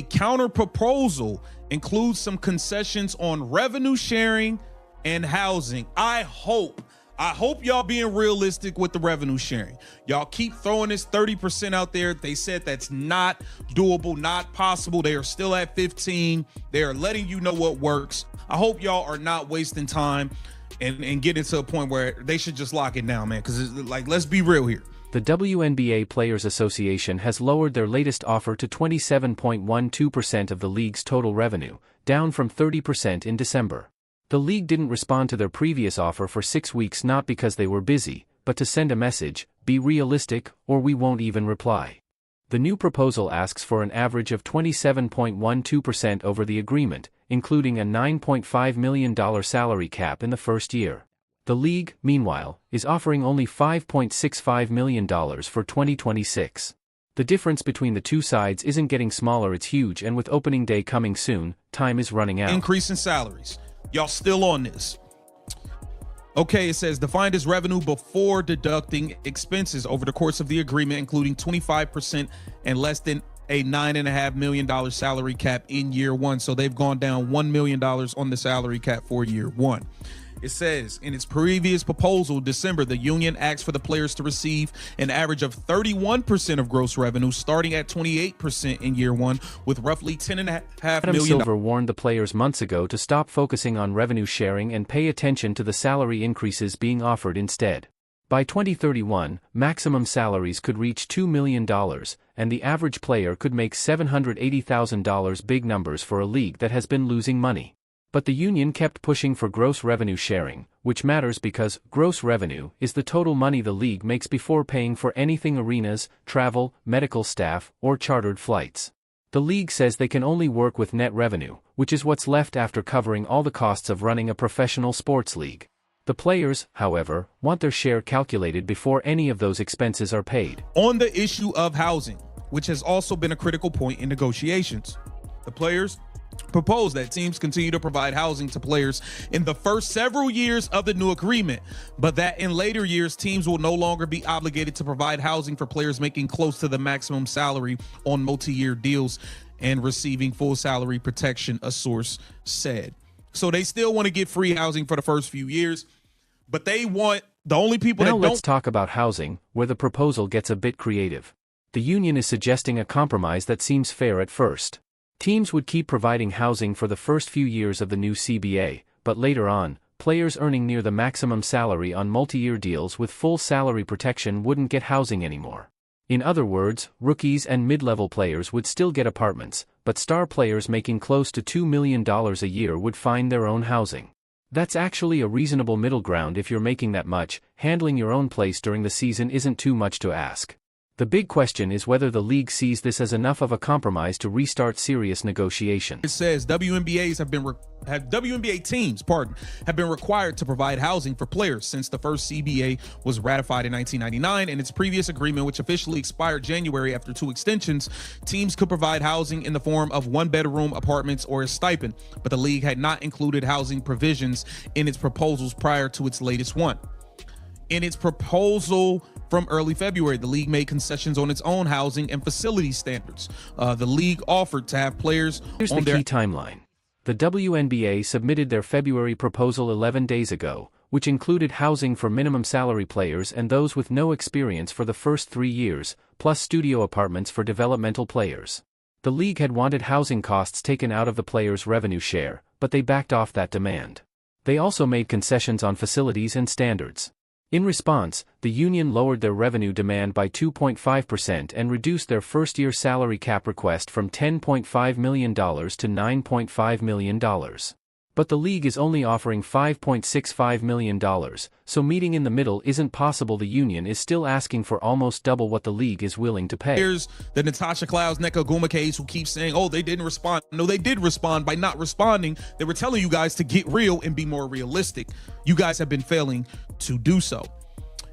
counter proposal includes some concessions on revenue sharing and housing. I hope y'all being realistic with the revenue sharing. Y'all keep throwing this 30% out there. They said that's not doable, not possible. They are still at 15. They are letting you know what works. I hope y'all are not wasting time and getting to a point where they should just lock it down, man. Because like, let's be real here. The WNBA Players Association has lowered their latest offer to 27.12% of the league's total revenue, down from 30% in December. The league didn't respond to their previous offer for 6 weeks, not because they were busy, but to send a message: be realistic, or we won't even reply. The new proposal asks for an average of 27.12% over the agreement, including a $9.5 million salary cap in the first year. The league, meanwhile, is offering only $5.65 million for 2026. The difference between the two sides isn't getting smaller, it's huge, and with opening day coming soon, time is running out. Increase in salaries. Y'all still on this. Okay, it says defined as revenue before deducting expenses over the course of the agreement, including 25% and less than a $9.5 million salary cap in year one. So they've gone down $1 million on the salary cap for year one. It says in its previous proposal, December, the union asked for the players to receive an average of 31% of gross revenue, starting at 28% in year one, with roughly $10.5 million. Adam Silver warned the players months ago to stop focusing on revenue sharing and pay attention to the salary increases being offered instead. By 2031, maximum salaries could reach $2 million, and the average player could make $780,000, big numbers for a league that has been losing money. But the union kept pushing for gross revenue sharing, which matters because gross revenue is the total money the league makes before paying for anything: arenas, travel, medical staff, or chartered flights. The league says they can only work with net revenue, which is what's left after covering all the costs of running a professional sports league. The players, however, want their share calculated before any of those expenses are paid. On the issue of housing, which has also been a critical point in negotiations, the players proposed that teams continue to provide housing to players in the first several years of the new agreement, but that in later years, teams will no longer be obligated to provide housing for players making close to the maximum salary on multi-year deals and receiving full salary protection, a source said. So they still want to get free housing for the first few years, but they want the only people now that don't. Let's talk about housing, where the proposal gets a bit creative. The union is suggesting a compromise that seems fair at first. Teams would keep providing housing for the first few years of the new CBA, but later on, players earning near the maximum salary on multi-year deals with full salary protection wouldn't get housing anymore. In other words, rookies and mid-level players would still get apartments, but star players making close to $2 million a year would find their own housing. That's actually a reasonable middle ground if you're making that much. Handling your own place during the season isn't too much to ask. The big question is whether the league sees this as enough of a compromise to restart serious negotiation. It says WNBA teams have been required to provide housing for players since the first CBA was ratified in 1999, and its previous agreement, which officially expired January after 2 extensions, teams could provide housing in the form of one-bedroom apartments or a stipend, but the league had not included housing provisions in its proposals prior to its latest one. In its proposal from early February, the league made concessions on its own housing and facility standards. The league offered to have players Here's the key timeline. The WNBA submitted their February proposal 11 days ago, which included housing for minimum salary players and those with no experience for the first 3 years, plus studio apartments for developmental players. The league had wanted housing costs taken out of the players' revenue share, but they backed off that demand. They also made concessions on facilities and standards. In response, the union lowered their revenue demand by 2.5% and reduced their first-year salary cap request from $10.5 million to $9.5 million. But the league is only offering $5.65 million, so meeting in the middle isn't possible. The union is still asking for almost double what the league is willing to pay. Here's the Natasha Clouse Nekaguma case who keeps saying, oh, they didn't respond. No, they did respond by not responding. They were telling you guys to get real and be more realistic. You guys have been failing to do so.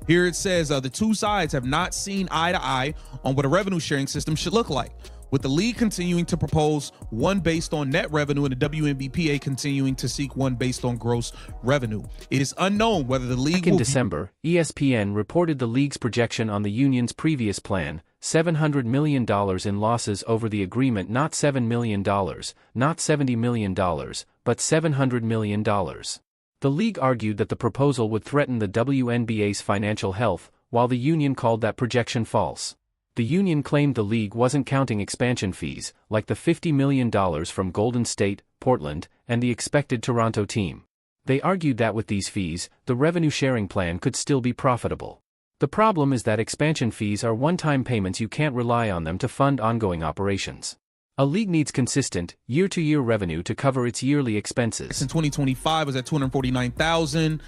Here it says the two sides have not seen eye to eye on what a revenue sharing system should look like, with the league continuing to propose one based on net revenue and the WNBPA continuing to seek one based on gross revenue. It is unknown whether the league in December, ESPN reported the league's projection on the union's previous plan, $700 million in losses over the agreement, not $7 million, not $70 million, but $700 million. The league argued that the proposal would threaten the WNBA's financial health, while the union called that projection false. The union claimed the league wasn't counting expansion fees, like the $50 million from Golden State, Portland, and the expected Toronto team. They argued that with these fees, the revenue-sharing plan could still be profitable. The problem is that expansion fees are one-time payments. You can't rely on them to fund ongoing operations. A league needs consistent, year-to-year revenue to cover its yearly expenses. In 2025 was at $249,000.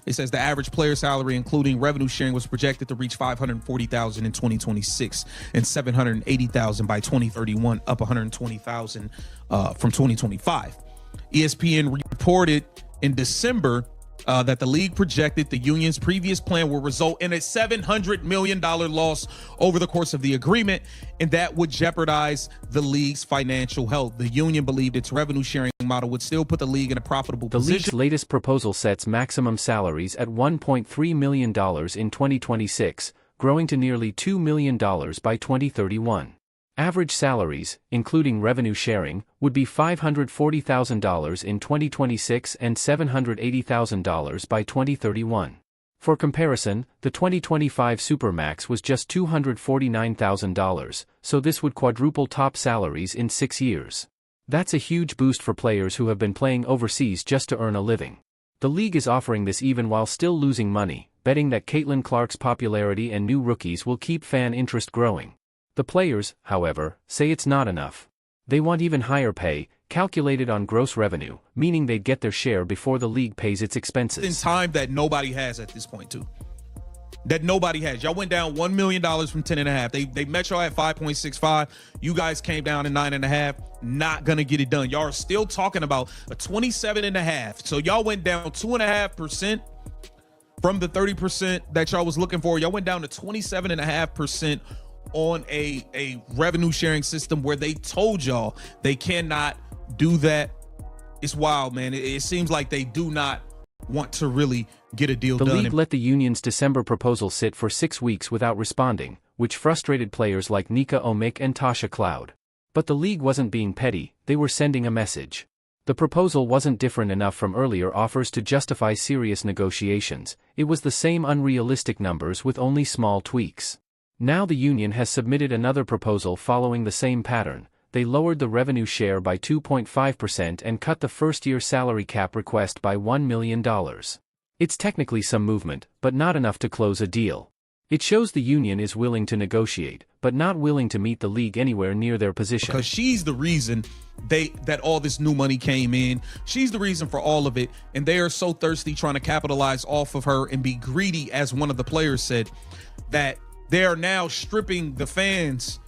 It says the average player salary, including revenue sharing, was projected to reach $540,000 in 2026 and $780,000 by 2031, up $120,000 from 2025. ESPN reported in December that the league projected the union's previous plan will result in a $700 million loss over the course of the agreement, and that would jeopardize the league's financial health. The union believed its revenue sharing model would still put the league in a profitable position. The league's latest proposal sets maximum salaries at $1.3 million in 2026, growing to nearly $2 million by 2031. Average salaries, including revenue sharing, would be $540,000 in 2026 and $780,000 by 2031. For comparison, the 2025 Supermax was just $249,000, so this would quadruple top salaries in 6 years. That's a huge boost for players who have been playing overseas just to earn a living. The league is offering this even while still losing money, betting that Caitlin Clark's popularity and new rookies will keep fan interest growing. The players, however, say it's not enough. They want even higher pay, calculated on gross revenue, meaning they'd get their share before the league pays its expenses. In time that nobody has at this point, too. That nobody has. Y'all went down $1 million from 10.5. They met y'all at 5.65. You guys came down to 9.5. Not gonna get it done. Y'all are still talking about a 27.5. So y'all went down 2.5% from the 30% that y'all was looking for. Y'all went down to 27.5% on a revenue sharing system where they told y'all they cannot do that. It's wild, man. It seems like they do not want to really get a deal done. The league let the union's December proposal sit for 6 weeks without responding, which frustrated players like Nika Omik and Tasha Cloud. But the league wasn't being petty, they were sending a message. The proposal wasn't different enough from earlier offers to justify serious negotiations. It was the same unrealistic numbers with only small tweaks. Now the union has submitted another proposal following the same pattern. They lowered the revenue share by 2.5% and cut the first-year salary cap request by $1 million. It's technically some movement, but not enough to close a deal. It shows the union is willing to negotiate, but not willing to meet the league anywhere near their position. Because she's the reason that all this new money came in. She's the reason for all of it, and they are so thirsty trying to capitalize off of her and be greedy, as one of the players said, that they are now stripping the fans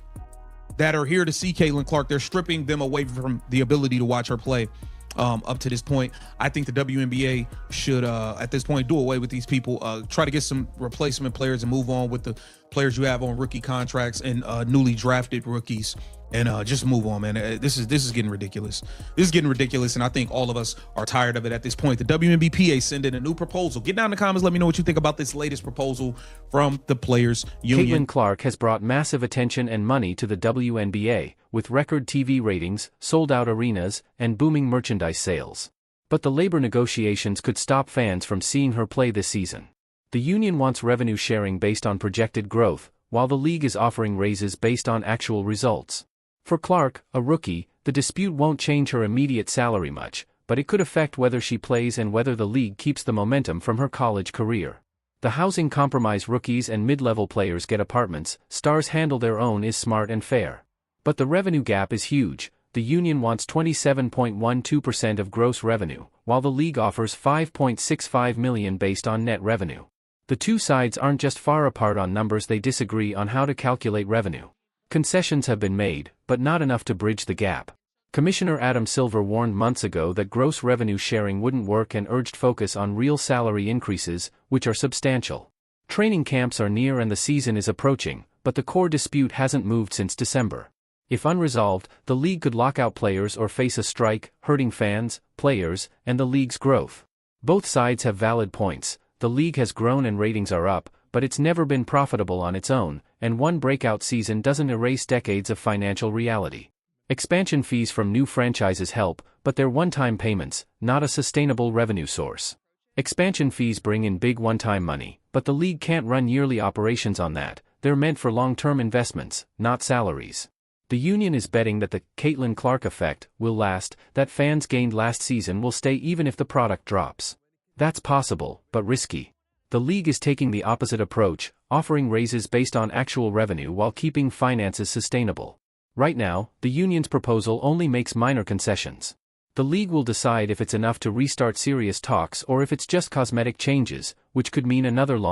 that are here to see Caitlin Clark. They're stripping them away from the ability to watch her play. Up to this point, I think the WNBA should, at this point, do away with these people. Try to get some replacement players and move on with the players you have on rookie contracts and newly drafted rookies, and just move on, man. This is getting ridiculous. This is getting ridiculous, and I think all of us are tired of it at this point. The WNBPA sent in a new proposal. Get down in the comments. Let me know what you think about this latest proposal from the Players Union. Caitlin Clark has brought massive attention and money to the WNBA, with record TV ratings, sold-out arenas, and booming merchandise sales. But the labor negotiations could stop fans from seeing her play this season. The union wants revenue sharing based on projected growth, while the league is offering raises based on actual results. For Clark, a rookie, the dispute won't change her immediate salary much, but it could affect whether she plays and whether the league keeps the momentum from her college career. The housing compromise rookies and mid-level players get apartments, stars handle their own is smart and fair. But the revenue gap is huge. The union wants 27.12% of gross revenue, while the league offers $5.65 million based on net revenue. The two sides aren't just far apart on numbers, they disagree on how to calculate revenue. Concessions have been made, but not enough to bridge the gap. Commissioner Adam Silver warned months ago that gross revenue sharing wouldn't work and urged focus on real salary increases, which are substantial. Training camps are near and the season is approaching, but the core dispute hasn't moved since December. If unresolved, the league could lock out players or face a strike, hurting fans, players, and the league's growth. Both sides have valid points. The league has grown and ratings are up, but it's never been profitable on its own, and one breakout season doesn't erase decades of financial reality. Expansion fees from new franchises help, but they're one-time payments, not a sustainable revenue source. Expansion fees bring in big one-time money, but the league can't run yearly operations on that. They're meant for long-term investments, not salaries. The union is betting that the Caitlin Clark effect will last, that fans gained last season will stay even if the product drops. That's possible, but risky. The league is taking the opposite approach, offering raises based on actual revenue while keeping finances sustainable. Right now, the union's proposal only makes minor concessions. The league will decide if it's enough to restart serious talks or if it's just cosmetic changes, which could mean another long